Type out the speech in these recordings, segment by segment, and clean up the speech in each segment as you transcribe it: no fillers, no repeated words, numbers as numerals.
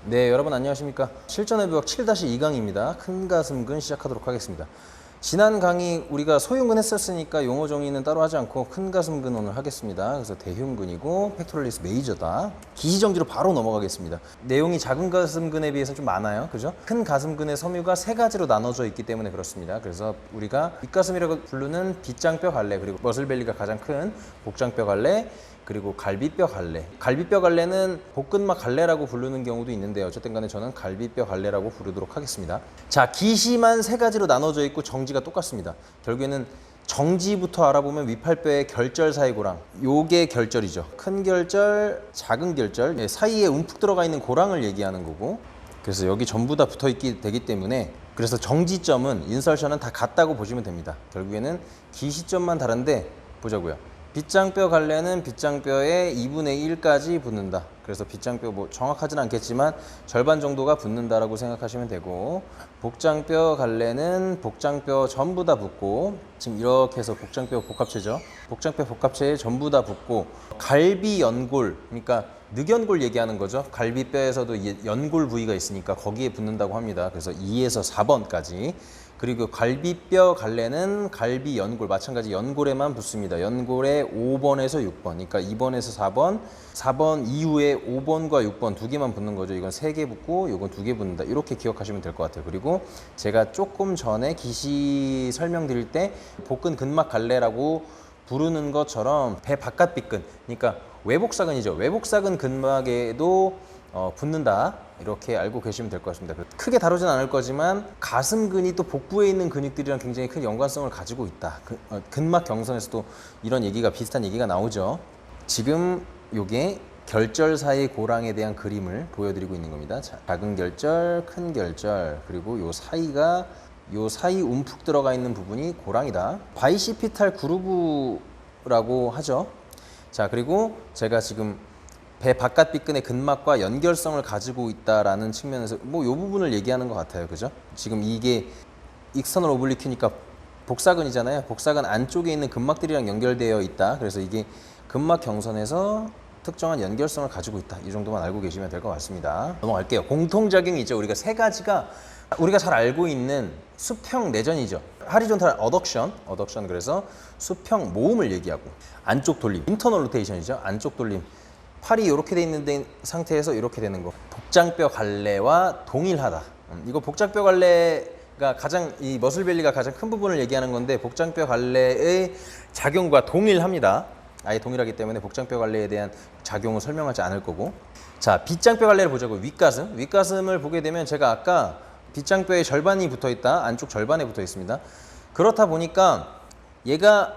네, 여러분 안녕하십니까. 실전의 부학 7-2강입니다. 큰 가슴근 시작하도록 하겠습니다. 지난 강의 우리가 소흉근 했었으니까 용어 정의는 따로 하지 않고 큰 가슴근 오늘 하겠습니다. 그래서 대흉근이고 팩토럴리스 메이저다. 기시정지로 바로 넘어가겠습니다. 내용이 작은 가슴근에 비해서 좀 많아요. 그죠? 큰 가슴근의 섬유가 세 가지로 나눠져 있기 때문에 그렇습니다. 그래서 우리가 윗가슴이라고 부르는 빗장뼈 갈래, 그리고 머슬벨리가 가장 큰 복장뼈 갈래, 그리고 갈비뼈 갈래. 갈비뼈 갈래는 복근막 갈래라고 부르는 경우도 있는데 어쨌든 간에 저는 갈비뼈 갈래라고 부르도록 하겠습니다. 자, 기시만 세 가지로 나눠져 있고 정지가 똑같습니다. 결국에는 정지부터 알아보면 윗팔뼈의 결절 사이 고랑, 요게 결절이죠. 큰 결절, 작은 결절, 사이에 움푹 들어가 있는 고랑을 얘기하는 거고, 그래서 여기 전부 다 붙어 있게 되기 때문에 그래서 정지점은 인설션은 다 같다고 보시면 됩니다. 결국에는 기시점만 다른데 보자고요. 빗장뼈 갈래는 빗장뼈의 2분의 1까지 붙는다. 그래서 빗장뼈 뭐 정확하진 않겠지만 절반 정도가 붙는다라고 생각하시면 되고, 복장뼈 갈래는 복장뼈 전부 다 붙고, 지금 이렇게 해서 복장뼈 복합체죠. 복장뼈 복합체에 전부 다 붙고, 갈비 연골, 그러니까 늑연골 얘기하는 거죠. 갈비뼈에서도 연골 부위가 있으니까 거기에 붙는다고 합니다. 그래서 2에서 4번까지. 그리고 갈비뼈 갈래는 갈비 연골, 마찬가지 연골에만 붙습니다. 연골에 5번에서 6번, 그러니까 2번에서 4번, 4번 이후에 5번과 6번 두 개만 붙는 거죠. 이건 3개 붙고 이건 2개 붙는다. 이렇게 기억하시면 될 것 같아요. 그리고 제가 조금 전에 기시 설명드릴 때 복근 근막 갈래라고 부르는 것처럼 배 바깥 빗근, 그러니까 외복사근이죠. 외복사근 근막에도 붙는다. 이렇게 알고 계시면 될 것 같습니다. 크게 다루진 않을 거지만 가슴근이 또 복부에 있는 근육들이랑 굉장히 큰 연관성을 가지고 있다. 근막 경선에서도 이런 얘기가, 비슷한 얘기가 나오죠. 지금 요게 결절 사이 고랑에 대한 그림을 보여드리고 있는 겁니다. 작은 결절, 큰 결절, 그리고 요 사이가, 요 사이 움푹 들어가 있는 부분이 고랑이다. 바이시피탈 그루브라고 하죠. 자, 그리고 제가 지금 배 바깥 빗근의 근막과 연결성을 가지고 있다라는 측면에서 뭐 요 부분을 얘기하는 것 같아요. 그죠? 지금 이게 익스터널 오블리큐니까 복사근이잖아요. 복사근 안쪽에 있는 근막들이랑 연결되어 있다. 그래서 이게 근막 경선에서 특정한 연결성을 가지고 있다. 이 정도만 알고 계시면 될 것 같습니다. 넘어갈게요. 공통작용이 있죠. 우리가 세 가지가 우리가 잘 알고 있는 수평 내전이죠. 하리존탈 어덕션, 그래서 수평 모음을 얘기하고, 안쪽 돌림, 인터널 로테이션이죠. 안쪽 돌림. 팔이 이렇게 돼 있는 상태에서 이렇게 되는 거. 복장뼈 갈래와 동일하다. 이거 복장뼈 갈래가 가장, 이 머슬벨리가 가장 큰 부분을 얘기하는 건데 복장뼈 갈래의 작용과 동일합니다. 아예 동일하기 때문에 복장뼈 갈래에 대한 작용을 설명하지 않을 거고. 자, 빗장뼈 갈래를 보자고. 윗가슴. 윗가슴을 보게 되면 제가 아까 빗장뼈의 절반이 붙어 있다. 안쪽 절반에 붙어 있습니다. 그렇다 보니까 얘가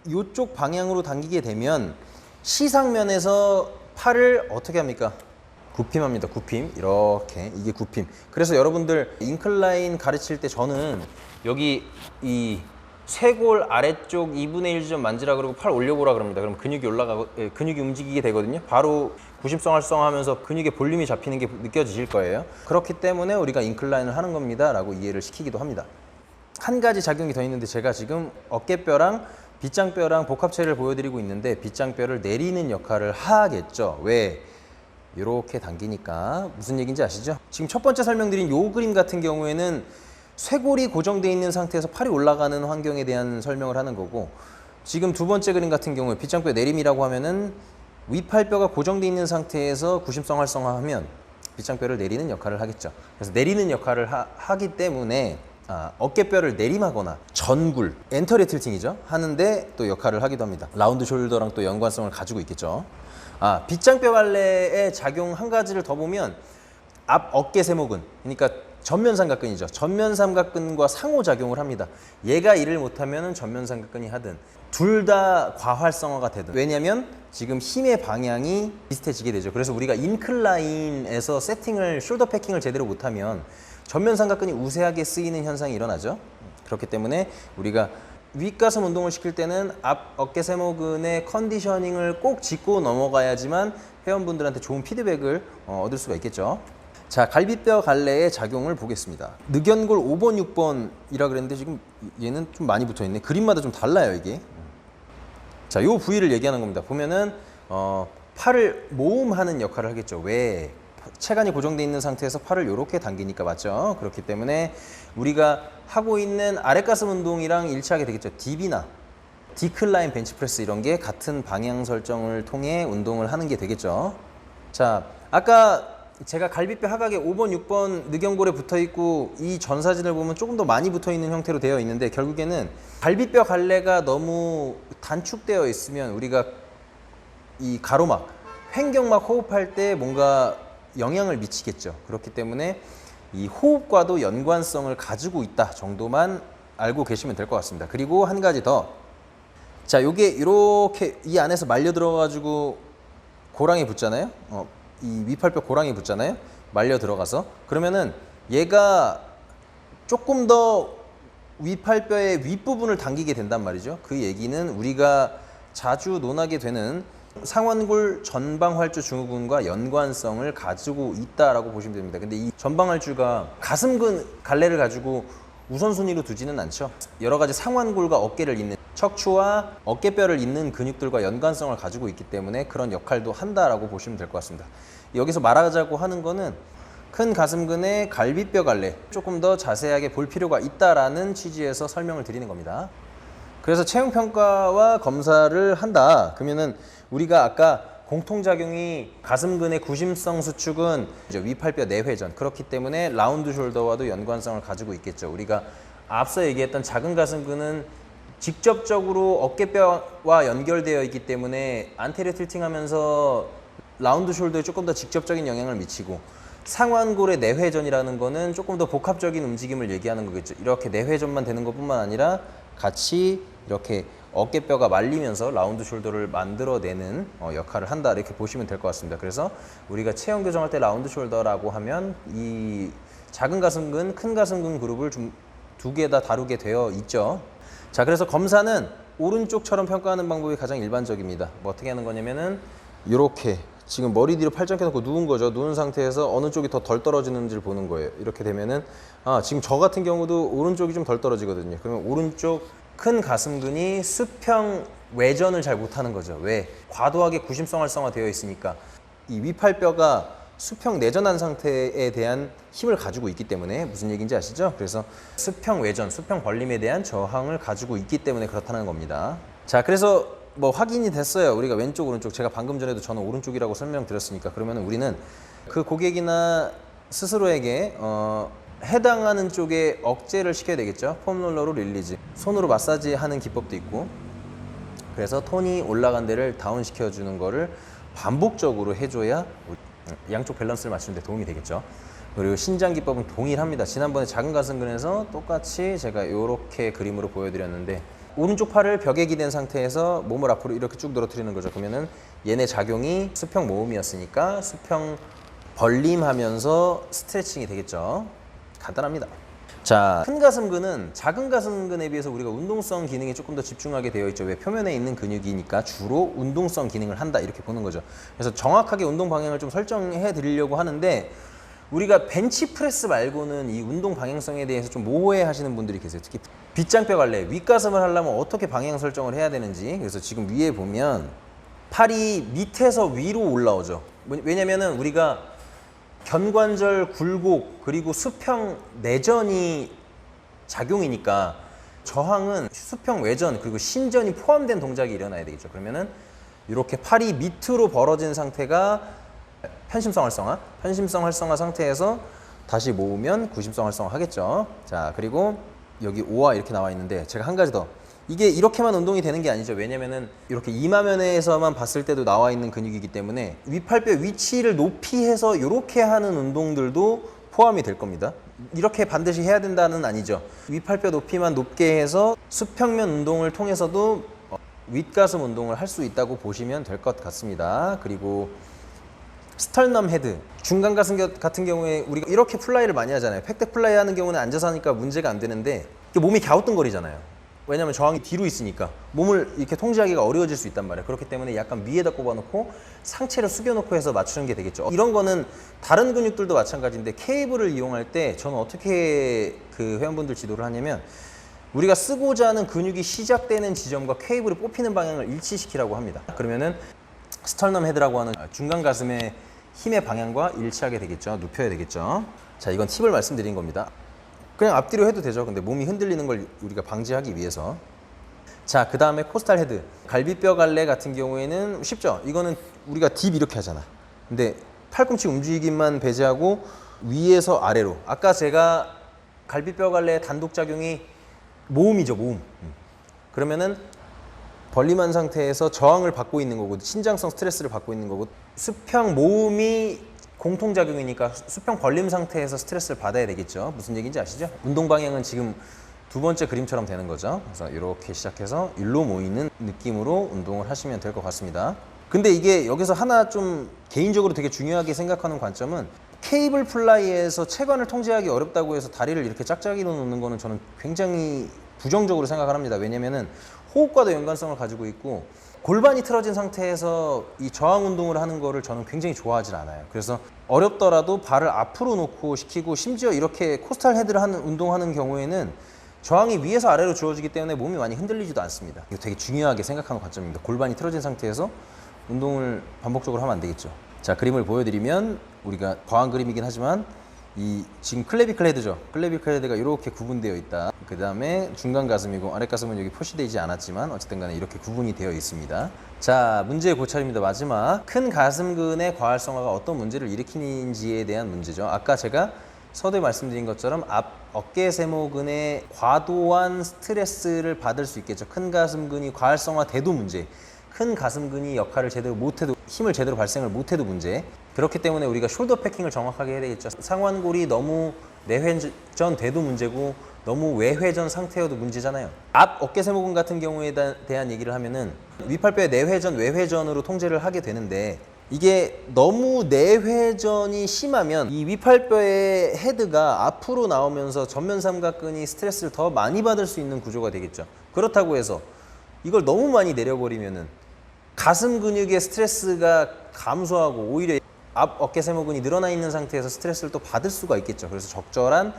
이쪽 방향으로 당기게 되면 시상면에서 팔을 어떻게 합니까? 굽힘합니다. 굽힘. 이렇게. 이게 굽힘. 그래서 여러분들 인클라인 가르칠 때 저는 여기 이 쇄골 아래쪽 2분의 1 지점 만지라 그러고 팔 올려보라 그럽니다. 그럼 근육이 올라가고, 근육이 움직이게 되거든요. 바로 구심성활성하면서 근육의 볼륨이 잡히는 게 느껴지실 거예요. 그렇기 때문에 우리가 인클라인을 하는 겁니다. 라고 이해를 시키기도 합니다. 한 가지 작용이 더 있는데 제가 지금 어깨뼈랑 빗장뼈랑 복합체를 보여드리고 있는데 빗장뼈를 내리는 역할을 하겠죠. 왜? 이렇게 당기니까. 무슨 얘기인지 아시죠? 지금 첫 번째 설명드린 요 그림 같은 경우에는 쇄골이 고정되어 있는 상태에서 팔이 올라가는 환경에 대한 설명을 하는 거고, 지금 두 번째 그림 같은 경우에 빗장뼈 내림이라고 하면은 윗팔뼈가 고정되어 있는 상태에서 구심성 활성화하면 빗장뼈를 내리는 역할을 하겠죠. 그래서 내리는 역할을 하기 때문에 어깨뼈를 내림하거나 전굴, 엔터리 틸팅이죠. 하는데 또 역할을 하기도 합니다. 라운드 숄더랑 또 연관성을 가지고 있겠죠. 빗장뼈 갈래의 작용 한 가지를 더 보면 앞 어깨 세모근, 그러니까 전면 삼각근이죠. 전면 삼각근과 상호작용을 합니다. 얘가 일을 못하면 전면 삼각근이 하든 둘 다 과활성화가 되든. 왜냐면 지금 힘의 방향이 비슷해지게 되죠. 그래서 우리가 인클라인에서 세팅을, 숄더 패킹을 제대로 못하면 전면 삼각근이 우세하게 쓰이는 현상이 일어나죠. 그렇기 때문에 우리가 윗가슴 운동을 시킬 때는 앞 어깨 세모근의 컨디셔닝을 꼭 짚고 넘어가야지만 회원분들한테 좋은 피드백을 얻을 수가 있겠죠. 자, 갈비뼈 갈래의 작용을 보겠습니다. 늑연골 5번, 6번이라 그랬는데 지금 얘는 좀 많이 붙어 있네. 그림마다 좀 달라요, 이게. 자, 이 부위를 얘기하는 겁니다. 보면은 팔을 모음하는 역할을 하겠죠. 왜? 체간이 고정되어 있는 상태에서 팔을 이렇게 당기니까 맞죠? 그렇기 때문에 우리가 하고 있는 아랫가슴 운동이랑 일치하게 되겠죠. 딥이나 디클라인 벤치프레스 이런 게 같은 방향 설정을 통해 운동을 하는 게 되겠죠. 자, 아까 제가 갈비뼈 하각에 5번, 6번 늑연골에 붙어 있고 이 전 사진을 보면 조금 더 많이 붙어 있는 형태로 되어 있는데 결국에는 갈비뼈 갈래가 너무 단축되어 있으면 우리가 이 가로막, 횡격막 호흡할 때 뭔가 영향을 미치겠죠. 그렇기 때문에 이 호흡과도 연관성을 가지고 있다 정도만 알고 계시면 될 것 같습니다. 그리고 한 가지 더. 자, 요게 이렇게 이 안에서 말려 들어가지고 고랑이 붙잖아요. 이 위팔뼈 고랑이 붙잖아요. 말려 들어가서. 그러면은 얘가 조금 더 위팔뼈의 윗부분을 당기게 된단 말이죠. 그 얘기는 우리가 자주 논하게 되는 상완골 전방활주 증후군과 연관성을 가지고 있다라고 보시면 됩니다. 근데 이 전방활주가 가슴근 갈래를 가지고 우선순위로 두지는 않죠. 여러 가지 상완골과 어깨를 잇는 척추와 어깨뼈를 잇는 근육들과 연관성을 가지고 있기 때문에 그런 역할도 한다라고 보시면 될 것 같습니다. 여기서 말하자고 하는 거는 큰 가슴근의 갈비뼈 갈래 조금 더 자세하게 볼 필요가 있다라는 취지에서 설명을 드리는 겁니다. 그래서 체형평가와 검사를 한다. 그러면은 우리가 아까 공통작용이 가슴근의 구심성 수축은 위팔뼈 내회전 그렇기 때문에 라운드 숄더와도 연관성을 가지고 있겠죠. 우리가 앞서 얘기했던 작은 가슴근은 직접적으로 어깨뼈와 연결되어 있기 때문에 안테리어 틸팅하면서 라운드 숄더에 조금 더 직접적인 영향을 미치고 상완골의 내회전이라는 거는 조금 더 복합적인 움직임을 얘기하는 거겠죠. 이렇게 내회전만 되는 것뿐만 아니라 같이 이렇게 어깨뼈가 말리면서 라운드 숄더를 만들어내는 역할을 한다 이렇게 보시면 될 것 같습니다. 그래서 우리가 체형 교정할 때 라운드 숄더라고 하면 이 작은 가슴근, 큰 가슴근 그룹을 좀 두 개 다 다루게 되어 있죠. 자, 그래서 검사는 오른쪽처럼 평가하는 방법이 가장 일반적입니다. 뭐 어떻게 하는 거냐면은 이렇게 지금 머리 뒤로 팔짱 껴놓고 누운 거죠. 누운 상태에서 어느 쪽이 더 덜 떨어지는지를 보는 거예요. 이렇게 되면은 지금 저 같은 경우도 오른쪽이 좀 덜 떨어지거든요. 그러면 오른쪽 큰 가슴근이 수평 외전을 잘 못하는 거죠. 왜? 과도하게 구심성 활성화되어 있으니까 이 위팔뼈가 수평 내전한 상태에 대한 힘을 가지고 있기 때문에 무슨 얘기인지 아시죠? 그래서 수평 외전, 수평 벌림에 대한 저항을 가지고 있기 때문에 그렇다는 겁니다. 자, 그래서 뭐 확인이 됐어요. 우리가 왼쪽, 오른쪽. 제가 방금 전에도 저는 오른쪽이라고 설명드렸으니까 그러면 우리는 그 고객이나 스스로에게 해당하는 쪽에 억제를 시켜야 되겠죠. 폼롤러로 릴리즈. 손으로 마사지하는 기법도 있고 그래서 톤이 올라간 데를 다운 시켜주는 거를 반복적으로 해줘야 양쪽 밸런스를 맞추는 데 도움이 되겠죠. 그리고 신장 기법은 동일합니다. 지난번에 작은 가슴근에서 똑같이 제가 이렇게 그림으로 보여드렸는데 오른쪽 팔을 벽에 기댄 상태에서 몸을 앞으로 이렇게 쭉 늘어뜨리는 거죠. 그러면은 얘네 작용이 수평 모음이었으니까 수평 벌림하면서 스트레칭이 되겠죠. 간단합니다. 자, 큰 가슴근은 작은 가슴근에 비해서 우리가 운동성 기능에 조금 더 집중하게 되어 있죠. 왜? 표면에 있는 근육이니까 주로 운동성 기능을 한다 이렇게 보는 거죠. 그래서 정확하게 운동 방향을 좀 설정해 드리려고 하는데 우리가 벤치프레스 말고는 이 운동 방향성에 대해서 좀 모호해 하시는 분들이 계세요. 특히 빗장뼈 갈래, 윗가슴을 하려면 어떻게 방향 설정을 해야 되는지. 그래서 지금 위에 보면 팔이 밑에서 위로 올라오죠. 왜냐면은 우리가 견관절 굴곡 그리고 수평 내전이 작용이니까 저항은 수평 외전 그리고 신전이 포함된 동작이 일어나야 되겠죠. 그러면은 이렇게 팔이 밑으로 벌어진 상태가 편심성 활성화 상태에서 다시 모으면 구심성 활성화 하겠죠. 자, 그리고 여기 오와 이렇게 나와 있는데 제가 한 가지 더, 이게 이렇게만 운동이 되는 게 아니죠. 왜냐면은 이렇게 이마면에서만 봤을 때도 나와 있는 근육이기 때문에 위팔뼈 위치를 높이 해서 이렇게 하는 운동들도 포함이 될 겁니다. 이렇게 반드시 해야 된다는 아니죠. 위팔뼈 높이만 높게 해서 수평면 운동을 통해서도 윗가슴 운동을 할 수 있다고 보시면 될 것 같습니다. 그리고 스털넘 헤드, 중간 가슴 같은 경우에 우리가 이렇게 플라이를 많이 하잖아요. 팩덱 플라이 하는 경우는 앉아서 하니까 문제가 안 되는데 몸이 갸우뚱거리잖아요. 왜냐면 저항이 뒤로 있으니까 몸을 이렇게 통제하기가 어려워질 수 있단 말이에요. 그렇기 때문에 약간 위에다 꼽아놓고 상체를 숙여놓고 해서 맞추는 게 되겠죠. 이런 거는 다른 근육들도 마찬가지인데 케이블을 이용할 때 저는 어떻게 그 회원분들 지도를 하냐면 우리가 쓰고자 하는 근육이 시작되는 지점과 케이블이 뽑히는 방향을 일치시키라고 합니다. 그러면은 스털넘 헤드라고 하는 중간 가슴에 힘의 방향과 일치하게 되겠죠. 눕혀야 되겠죠. 자, 이건 팁을 말씀드린 겁니다. 그냥 앞뒤로 해도 되죠. 근데 몸이 흔들리는 걸 우리가 방지하기 위해서. 자, 그 다음에 코스탈 헤드. 갈비뼈 갈래 같은 경우에는 쉽죠. 이거는 우리가 딥 이렇게 하잖아. 근데 팔꿈치 움직임만 배제하고 위에서 아래로. 아까 제가 갈비뼈 갈래 단독작용이 모음이죠, 모음. 그러면은 벌림한 상태에서 저항을 받고 있는 거고 신장성 스트레스를 받고 있는 거고 수평 모음이 공통작용이니까 수평 벌림 상태에서 스트레스를 받아야 되겠죠. 무슨 얘기인지 아시죠? 운동 방향은 지금 두 번째 그림처럼 되는 거죠. 그래서 이렇게 시작해서 일로 모이는 느낌으로 운동을 하시면 될 것 같습니다. 근데 이게 여기서 하나 좀 개인적으로 되게 중요하게 생각하는 관점은 케이블 플라이에서 체관을 통제하기 어렵다고 해서 다리를 이렇게 짝짝이로 놓는 거는 저는 굉장히 부정적으로 생각을 합니다. 왜냐면은 호흡과도 연관성을 가지고 있고 골반이 틀어진 상태에서 이 저항 운동을 하는 거를 저는 굉장히 좋아하지 않아요. 그래서 어렵더라도 발을 앞으로 놓고 시키고 심지어 이렇게 코스탈 헤드를 하는 운동하는 경우에는 저항이 위에서 아래로 주어지기 때문에 몸이 많이 흔들리지도 않습니다. 이거 되게 중요하게 생각하는 관점입니다. 골반이 틀어진 상태에서 운동을 반복적으로 하면 안 되겠죠. 자, 그림을 보여드리면 우리가 과한 그림이긴 하지만 이 지금 클레비클 헤드죠. 클레비클 헤드가 이렇게 구분되어 있다. 그 다음에 중간 가슴이고 아랫 가슴은 여기 표시되지 않았지만 어쨌든 간에 이렇게 구분이 되어 있습니다. 자, 문제의 고찰입니다. 마지막 큰 가슴근의 과활성화가 어떤 문제를 일으키는지에 대한 문제죠. 아까 제가 서두에 말씀드린 것처럼 앞 어깨 세모근의 과도한 스트레스를 받을 수 있겠죠. 큰 가슴근이 과활성화돼도 문제, 큰 가슴근이 역할을 제대로 못해도 힘을 제대로 발생을 못해도 문제. 그렇기 때문에 우리가 숄더 패킹을 정확하게 해야 되겠죠. 상완골이 너무 내회전 돼도 문제고 너무 외회전 상태여도 문제잖아요. 앞 어깨 세모근 같은 경우에 대한 얘기를 하면은 위팔뼈의 내회전, 외회전으로 통제를 하게 되는데 이게 너무 내회전이 심하면 이 위팔뼈의 헤드가 앞으로 나오면서 전면 삼각근이 스트레스를 더 많이 받을 수 있는 구조가 되겠죠. 그렇다고 해서 이걸 너무 많이 내려버리면은 가슴 근육의 스트레스가 감소하고 오히려 앞 어깨 세모근이 늘어나 있는 상태에서 스트레스를 또 받을 수가 있겠죠. 그래서 적절한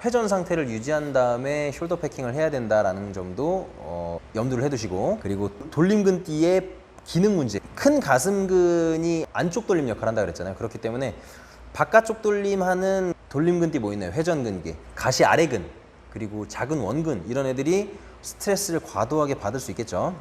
회전 상태를 유지한 다음에 숄더 패킹을 해야 된다라는 점도 염두를 해두시고, 그리고 돌림근띠의 기능 문제. 큰 가슴근이 안쪽 돌림 역할을 한다 그랬잖아요. 그렇기 때문에 바깥쪽 돌림하는 돌림근띠 뭐 있나요? 회전근개, 가시 아래근, 그리고 작은 원근, 이런 애들이 스트레스를 과도하게 받을 수 있겠죠.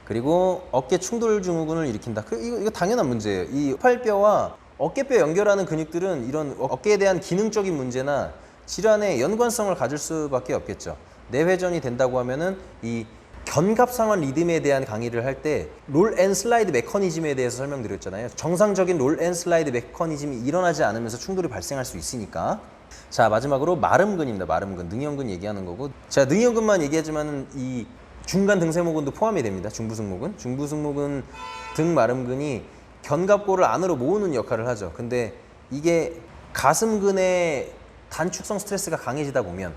그리고 어깨 충돌 증후군을 일으킨다. 이거 당연한 문제예요. 이 팔뼈와 어깨뼈 연결하는 근육들은 이런 어깨에 대한 기능적인 문제나 질환의 연관성을 가질 수밖에 없겠죠. 내회전이 된다고 하면은 이 견갑상완 리듬에 대한 강의를 할 때 롤 앤 슬라이드 메커니즘에 대해서 설명드렸잖아요. 정상적인 롤 앤 슬라이드 메커니즘이 일어나지 않으면서 충돌이 발생할 수 있으니까. 자, 마지막으로 마름근입니다. 마름근, 능형근 얘기하는 거고, 자, 능형근만 얘기하지만 이 중간 등세모근도 포함이 됩니다. 중부승모근, 중부승모근 등 마름근이 견갑골을 안으로 모으는 역할을 하죠. 근데 이게 가슴근의 단축성 스트레스가 강해지다 보면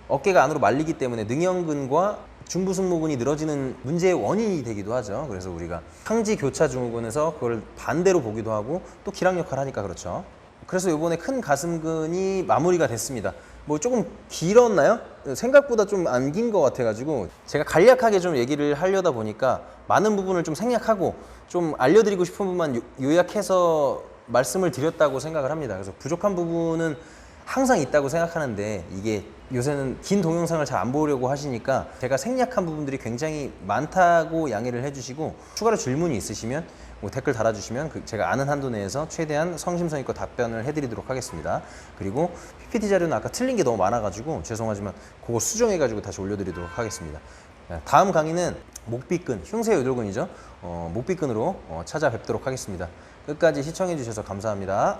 어깨가 안으로 말리기 때문에 능형근과 중부승모근이 늘어지는 문제의 원인이 되기도 하죠. 그래서 우리가 상지 교차 증후군에서 그걸 반대로 보기도 하고 또 기랑 역할을 하니까 그렇죠. 그래서 이번에 큰 가슴근이 마무리가 됐습니다. 뭐 조금 길었나요? 생각보다 좀 안 긴 것 같아가지고 제가 간략하게 좀 얘기를 하려다 보니까 많은 부분을 좀 생략하고 좀 알려드리고 싶은 부분만 요약해서 말씀을 드렸다고 생각을 합니다. 그래서 부족한 부분은 항상 있다고 생각하는데 이게 요새는 긴 동영상을 잘 안 보려고 하시니까 제가 생략한 부분들이 굉장히 많다고 양해를 해주시고, 추가로 질문이 있으시면 뭐 댓글 달아주시면 제가 아는 한도 내에서 최대한 성심성의껏 답변을 해드리도록 하겠습니다. 그리고 PPT 자료는 아까 틀린 게 너무 많아가지고 죄송하지만 그거 수정해가지고 다시 올려드리도록 하겠습니다. 다음 강의는 목비근, 흉쇄요돌근이죠. 목비근으로 찾아뵙도록 하겠습니다. 끝까지 시청해주셔서 감사합니다.